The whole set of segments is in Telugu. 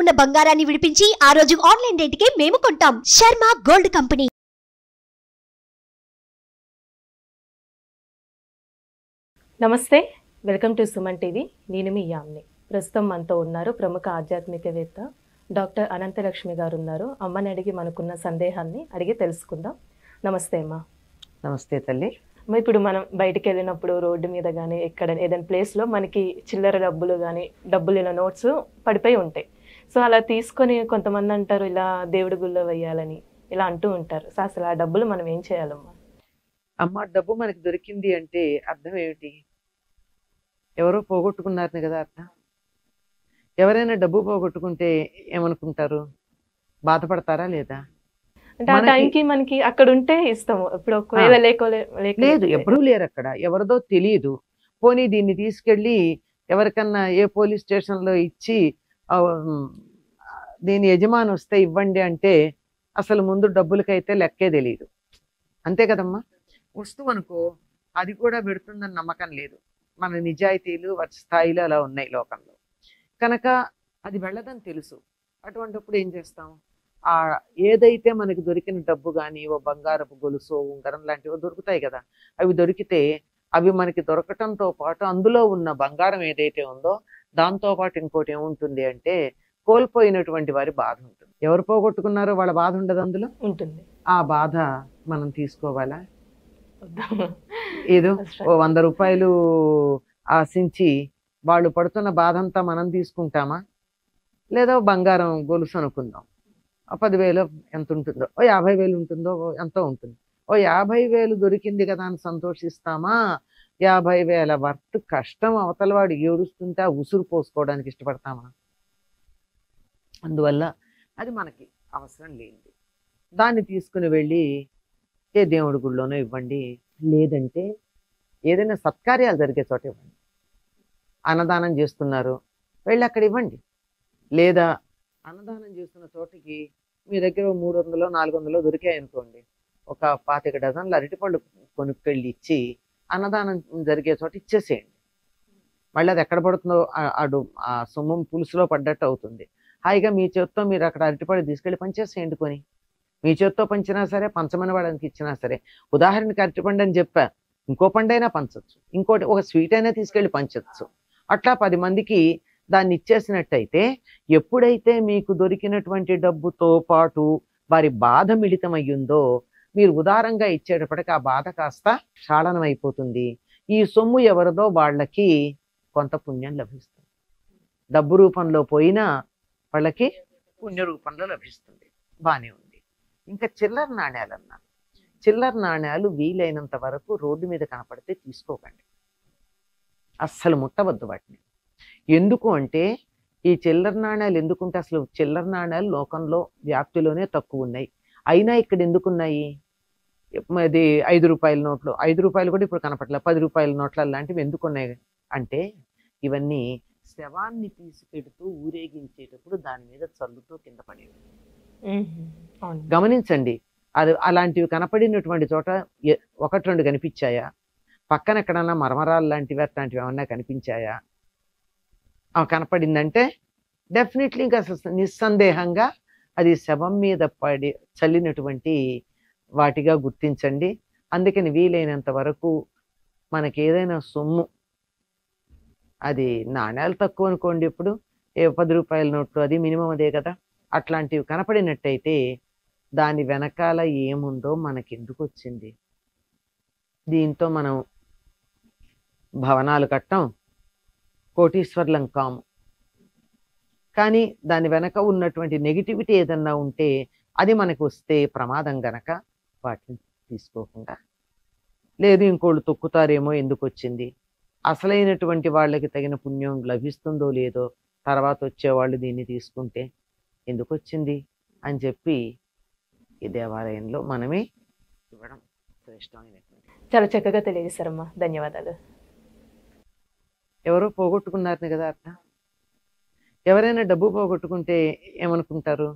ఉన్న బంగారాన్ని విడిపించి ఆ రోజు ఆన్లైన్ రేటుకే మేము కొంటాం. Sharma gold company. నమస్తే, వెల్కమ్ టు సుమన్ టీవీ. నేను మీ యామ్ని. ప్రస్తుతం మనతో ఉన్నారు ప్రముఖ ఆధ్యాత్మికవేత్త డాక్టర్ అనంతలక్ష్మి గారు ఉన్నారు. అమ్మని అడిగి మనకున్న సందేహాన్ని అడిగి తెలుసుకుందాం. నమస్తే అమ్మా. నమస్తే తల్లి. ఇప్పుడు మనం బయటికి వెళ్ళినప్పుడు రోడ్డు మీద కానీ ఎక్కడ ఏదైనా ప్లేస్లో మనకి చిల్లర డబ్బులు కానీ డబ్బులు ఇలా నోట్స్ పడిపోయి ఉంటాయి. సో అలా తీసుకొని కొంతమంది అంటారు ఇలా దేవుడి గుళ్ళో వేయాలని ఇలా అంటూ ఉంటారు. సో అసలు ఆ డబ్బులు మనం ఏం చేయాలమ్మా? అమ్మ, డబ్బు మనకి దొరికింది అంటే అర్థం ఏమిటి? ఎవరో పోగొట్టుకున్నారని కదా అర్థం. ఎవరైనా డబ్బు పోగొట్టుకుంటే ఏమనుకుంటారు? బాధపడతారా లేదా? అంటే ఆ టైంకి మనకి అక్కడ ఉంటే ఇస్తాము. ఇప్పుడు ఒకవేళ లేదు, ఎవరూ లేరు అక్కడ, ఎవరిదో తెలియదు. పోనీ దీన్ని తీసుకెళ్ళి ఎవరికన్నా ఏ పోలీస్ స్టేషన్లో ఇచ్చి దీని యజమాని వస్తే ఇవ్వండి అంటే అసలు ముందు డబ్బులకైతే లెక్కే తెలియదు. అంతే కదమ్మా. వస్తువు అనుకో, అది కూడా పెడుతుందని నమ్మకం లేదు. మన నిజాయితీలు స్థాయిలో అలా ఉన్నాయి లోకంలో. కనుక అది వెళ్ళదని తెలుసు. అటువంటిప్పుడు ఏం చేస్తాం? ఏదైతే మనకి దొరికిన డబ్బు కానీ ఓ బంగారపు గొలుసు, ఉంగరం లాంటివి దొరుకుతాయి కదా, అవి దొరికితే అవి మనకి దొరకటంతో పాటు అందులో ఉన్న బంగారం ఏదైతే ఉందో దాంతో పాటు ఇంకోటి ఏముంటుంది అంటే కోల్పోయినటువంటి వారి బాధ ఉంటుంది. ఎవరు పోగొట్టుకున్నారో వాళ్ళ బాధ ఉండదు, అందులో ఉంటుంది. ఆ బాధ మనం తీసుకోవాలా? ఏదో ఓ 100 రూపాయలు ఆశించి వాళ్ళు పడుతున్న బాధ అంతా మనం తీసుకుంటామా? లేదా బంగారం గొలుసు అనుకుందాం, 10,000 ఎంత ఉంటుందో, ఓ 50,000 ఉంటుందో, ఎంతో ఉంటుంది. ఓ 50,000 దొరికింది కదా అని సంతోషిస్తామా? 50,000 వర్త్ కష్టం అవతల వాడు ఏడుస్తుంటే ఆ ఉసురు పోసుకోవడానికి ఇష్టపడతామా? అందువల్ల అది మనకి అవసరం లేనిది. దాన్ని తీసుకుని వెళ్ళి ఏ దేవుడి గుళ్ళోనో ఇవ్వండి, లేదంటే ఏదైనా సత్కార్యాలు జరిగే చోట ఇవ్వండి. అన్నదానం చేస్తున్నారు, వెళ్ళి అక్కడ ఇవ్వండి. లేదా అన్నదానం చేస్తున్న చోటికి మీ దగ్గర 300 400 దొరికాయి అనుకోండి, ఒక 25 డజన్లు అరటిపళ్ళు కొనుక్కెళ్ళి ఇచ్చి అన్నదానం జరిగే చోట ఇచ్చేసేయండి. మళ్ళీ అది ఎక్కడ పడుతుందో ఆ సొమ్ము పులుసులో పడ్డట్టు అవుతుంది. హాయిగా మీ చేత్తో మీరు అక్కడ అరటిపళ్ళు తీసుకెళ్ళి పంచేసేయండి. కొని మీ చేత్తో పంచినా సరే, పంచమని వాళ్ళకి ఇచ్చినా సరే. ఉదాహరణకి అరటిపండు అని చెప్పా, ఇంకో పండైనా పంచవచ్చు, ఇంకోటి ఒక స్వీట్ అయినా తీసుకెళ్ళి పంచవచ్చు. అట్లా 10 మందికి దాన్ని ఇచ్చేసినట్టయితే ఎప్పుడైతే మీకు దొరికినటువంటి డబ్బుతో పాటు వారి బాధ మిళితమయ్యిందో మీరు ఉదారంగా ఇచ్చేటప్పటికి ఆ బాధ కాస్త క్షాళనం అయిపోతుంది. ఈ సొమ్ము ఎవరిదో వాళ్ళకి కొంత పుణ్యం లభిస్తుంది. డబ్బు రూపంలో పోయినా వాళ్ళకి పుణ్య రూపంలో లభిస్తుంది. బానే ఉంది. ఇంకా చిల్లర నాణ్యాలు అన్నారు. చిల్లర నాణ్యాలు వీలైనంత వరకు రోడ్డు మీద కనపడితే తీసుకోకండి, అస్సలు ముట్టవద్దు వాటిని. ఎందుకు అంటే ఈ చిల్లర నాణ్యాలు ఎందుకుంటే, అసలు చిల్లర నాణ్యాలు లోకంలో వ్యాప్తిలోనే తక్కువ ఉన్నాయి. అయినా ఇక్కడ ఎందుకున్నాయి? అది 5 రూపాయల నోట్లు, 5 రూపాయలు కూడా ఇప్పుడు కనపట్లేదు, 10 రూపాయల నోట్ల లాంటివి ఎందుకున్నాయి అంటే ఇవన్నీ శవాన్ని తీసుకెడుతూ ఊరేగించేటప్పుడు దాని మీద చల్లుతూ కింద పడేవి. గమనించండి, అది అలాంటివి కనపడినటువంటి చోట 1-2 కనిపించాయా? పక్కన ఎక్కడన్నా మరమరాలు లాంటివి అట్లాంటివి ఏమన్నా కనిపించాయా? కనపడిందంటే డెఫినెట్లీ ఇంకా నిస్సందేహంగా అది శవం మీద పడి చల్లినటువంటి వాటిగా గుర్తించండి. అందుకని వీలైనంత వరకు మనకి ఏదైనా సొమ్ము, అది నాణ్యాలు తక్కువ అనుకోండి, ఇప్పుడు 10 రూపాయల నోట్లు అది మినిమం అదే కదా, అట్లాంటివి కనపడినట్టయితే దాని వెనకాల ఏముందో మనకెందుకు వచ్చింది? దీంతో మనం భవనాలు కట్టాం, కోటీశ్వర్లం కాము. కానీ దాని వెనక ఉన్నటువంటి నెగిటివిటీ ఏదన్నా ఉంటే అది మనకు వస్తే ప్రమాదం గనక వాటిని తీసుకోకుండా, లేదు ఇంకోళ్ళు తొక్కుతారేమో ఎందుకు వచ్చింది, అసలైనటువంటి వాళ్ళకి తగిన పుణ్యం లభిస్తుందో లేదో తర్వాత వచ్చేవాళ్ళు దీన్ని తీసుకుంటే ఎందుకు వచ్చింది అని చెప్పి ఈ దేవాలయంలో మనమే ఇవ్వడం శ్రేష్టమైనటువంటి. చాలా చక్కగా తెలియజేశారమ్మా, ధన్యవాదాలు. ఎవరో పోగొట్టుకున్నారని కదా అర్థం. ఎవరైనా డబ్బు పోగొట్టుకుంటే ఏమనుకుంటారు?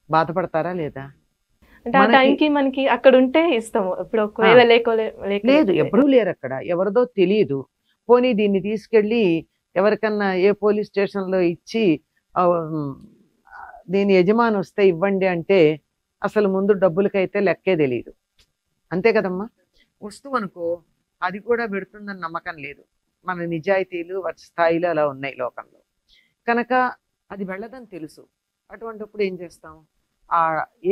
బాధపడతారా లేదా? అంటే ఆ టైంకి మనకి అక్కడ ఉంటే ఇస్తాము. ఇప్పుడు ఒకవేళ లేదు, ఎవరూ లేరు అక్కడ, ఎవరిదో తెలియదు. పోనీ దీన్ని తీసుకెళ్ళి ఎవరికన్నా ఏ పోలీస్ స్టేషన్లో ఇచ్చి దీని యజమాని వస్తే ఇవ్వండి అంటే అసలు ముందు డబ్బులకైతే లెక్కే తెలియదు. అంతే కదమ్మా. వస్తువు అనుకో, అది కూడా పెడుతుందని నమ్మకం లేదు. మన నిజాయితీలు వాటి స్థాయిలో అలా ఉన్నాయి లోకంలో. కనుక అది వెళ్ళదని తెలుసు. అటువంటిప్పుడు ఏం చేస్తాం? ఆ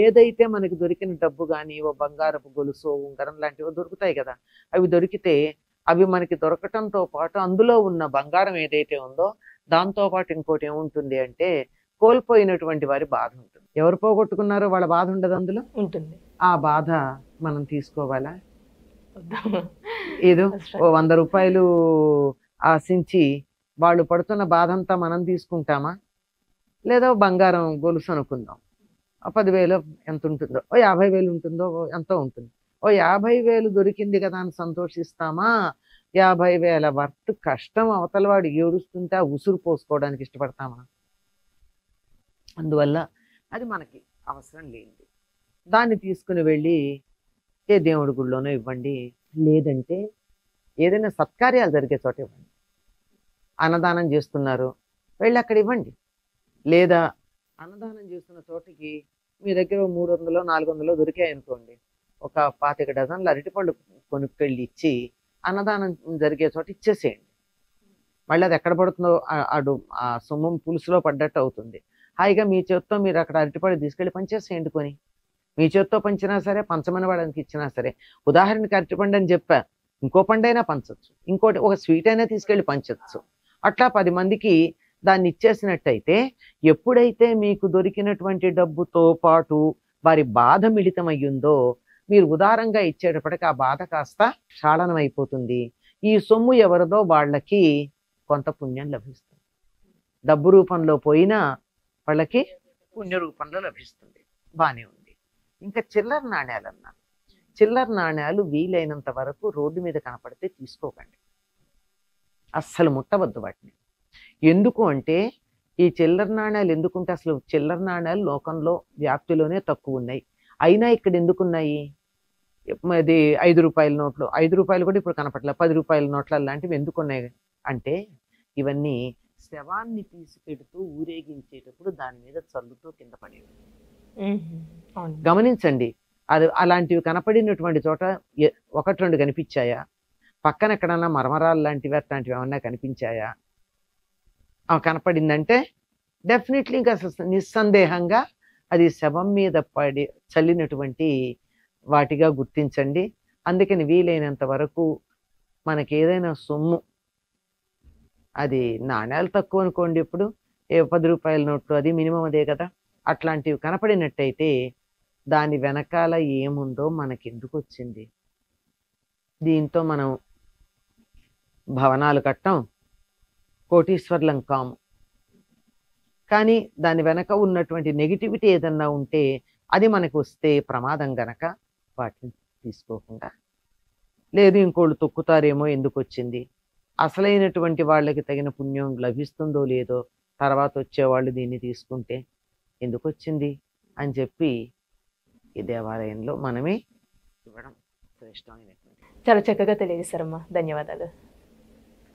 ఏదైతే మనకి దొరికిన డబ్బు కానీ ఓ బంగారపు గొలుసు ఉంగరం లాంటివి దొరుకుతాయి కదా, అవి దొరికితే అవి మనకి దొరకటంతో పాటు అందులో ఉన్న బంగారం ఏదైతే ఉందో దాంతో పాటు ఇంకోటి ఏముంటుంది అంటే కోల్పోయినటువంటి వారి బాధ ఉంటుంది. ఎవరు పోగొట్టుకున్నారో వాళ్ళ బాధ ఉండదు అందులో ఉంటుంది. ఆ బాధ మనం తీసుకోవాలా? వద్దు. ఏదో ఓ 100 రూపాయలు ఆశించి వాళ్ళు పడుతున్న బాధ అంతా మనం తీసుకుంటామా? లేదా బంగారం గొలుసు అనుకుందాం, 10,000 ఎంత ఉంటుందో, ఓ 50,000 ఉంటుందో, ఎంతో ఉంటుంది. ఓ 50,000 దొరికింది కదా అని సంతోషిస్తామా? 50,000 వర్త్ కష్టం అవతల వాడు ఏడుస్తుంటే ఆ ఉసురు పోసుకోవడానికి ఇష్టపడతామా? అందువల్ల అది మనకి అవసరం లేనిది. దాన్ని తీసుకుని వెళ్ళి ఏ దేవుడి గుళ్ళోనో ఇవ్వండి, లేదంటే ఏదైనా సత్కార్యాలు జరిగే చోట ఇవ్వండి. అన్నదానం చేస్తున్నారు, వెళ్ళి అక్కడ ఇవ్వండి. లేదా అన్నదానం చేస్తున్న చోటికి మీ దగ్గర 300 400 దొరికాయి అనుకోండి, ఒక 25 డజన్లు అరటిపళ్ళు కొనుక్కెళ్ళి ఇచ్చి అన్నదానం జరిగే చోట ఇచ్చేసేయండి. మళ్ళీ అది ఎక్కడ పడుతుందో ఆ సొమ్ము పులుసులో పడ్డట్టు అవుతుంది. హాయిగా మీ చేత్తో మీరు అక్కడ అరటిపళ్ళు తీసుకెళ్ళి పంచేసేయండి. కొని మీ చేత్తో పంచినా సరే, పంచమని వాడానికి ఇచ్చినా సరే. ఉదాహరణకి అరటిపండు అని చెప్పా, ఇంకో పండైనా పంచవచ్చు, ఇంకోటి ఒక స్వీట్ అయినా తీసుకెళ్ళి పంచవచ్చు. అట్లా 10 మందికి దాన్ని ఇచ్చేసినట్టయితే ఎప్పుడైతే మీకు దొరికినటువంటి డబ్బుతో పాటు వారి బాధ మిళితమయ్యిందో మీరు ఉదారంగా ఇచ్చేటప్పటికి ఆ బాధ కాస్త క్షాళనం అయిపోతుంది. ఈ సొమ్ము ఎవరిదో వాళ్ళకి కొంత పుణ్యం లభిస్తుంది. డబ్బు రూపంలో పోయినా వాళ్ళకి పుణ్య రూపంలో లభిస్తుంది. బానే ఉంది. ఇంకా చిల్లర నాణ్యాలు అన్నారు. చిల్లర నాణ్యాలు వీలైనంత వరకు రోడ్డు మీద కనపడితే తీసుకోకండి, అస్సలు ముట్టవద్దు వాటిని. ఎందుకు అంటే ఈ చిల్లర నాణ్యాలు ఎందుకుంటే, అసలు చిల్లర నాణ్యాలు లోకంలో వ్యాప్తిలోనే తక్కువ ఉన్నాయి. అయినా ఇక్కడ ఎందుకున్నాయి? అది 5 రూపాయల నోట్లు, 5 రూపాయలు కూడా ఇప్పుడు కనపట్లేదు, 10 రూపాయల నోట్ల లాంటివి ఎందుకున్నాయి అంటే ఇవన్నీ శవాన్ని తీసుకెడుతూ ఊరేగించేటప్పుడు దాని మీద చల్లుతూ కింద పడేవి. గమనించండి, అది అలాంటివి కనపడినటువంటి చోట 1-2 కనిపించాయా? పక్కన ఎక్కడన్నా మరమరాలు లాంటివి అట్లాంటివి ఏమన్నా కనిపించాయా? కనపడిందంటే డెఫినెట్లీ ఇంకా నిస్సందేహంగా అది శవం మీద పడి చల్లినటువంటి వాటిగా గుర్తించండి. అందుకని వీలైనంత వరకు మనకి ఏదైనా సొమ్ము, అది నాణ్యాలు తక్కువ అనుకోండి, ఇప్పుడు 10 రూపాయల నోట్లు అది మినిమం అదే కదా, అట్లాంటివి కనపడినట్టయితే దాని వెనకాల ఏముందో మనకెందుకు వచ్చింది? దీంతో మనం భవనాలు కట్టం, కోటీశ్వర్లం కాము. కానీ దాని వెనక ఉన్నటువంటి నెగిటివిటీ ఏదన్నా ఉంటే అది మనకు వస్తే ప్రమాదం గనక వాటిని తీసుకోకుండా, లేదు ఇంకోళ్ళు తొక్కుతారేమో ఎందుకు వచ్చింది, అసలైనటువంటి వాళ్ళకి తగిన పుణ్యం లభిస్తుందో లేదో తర్వాత వచ్చేవాళ్ళు దీన్ని తీసుకుంటే ఎందుకు వచ్చింది అని చెప్పి ఈ దేవాలయంలో మనమే ఇవ్వడం శ్రేష్టమైనటువంటి. చాలా చక్కగా తెలియజేశారమ్మా, ధన్యవాదాలు.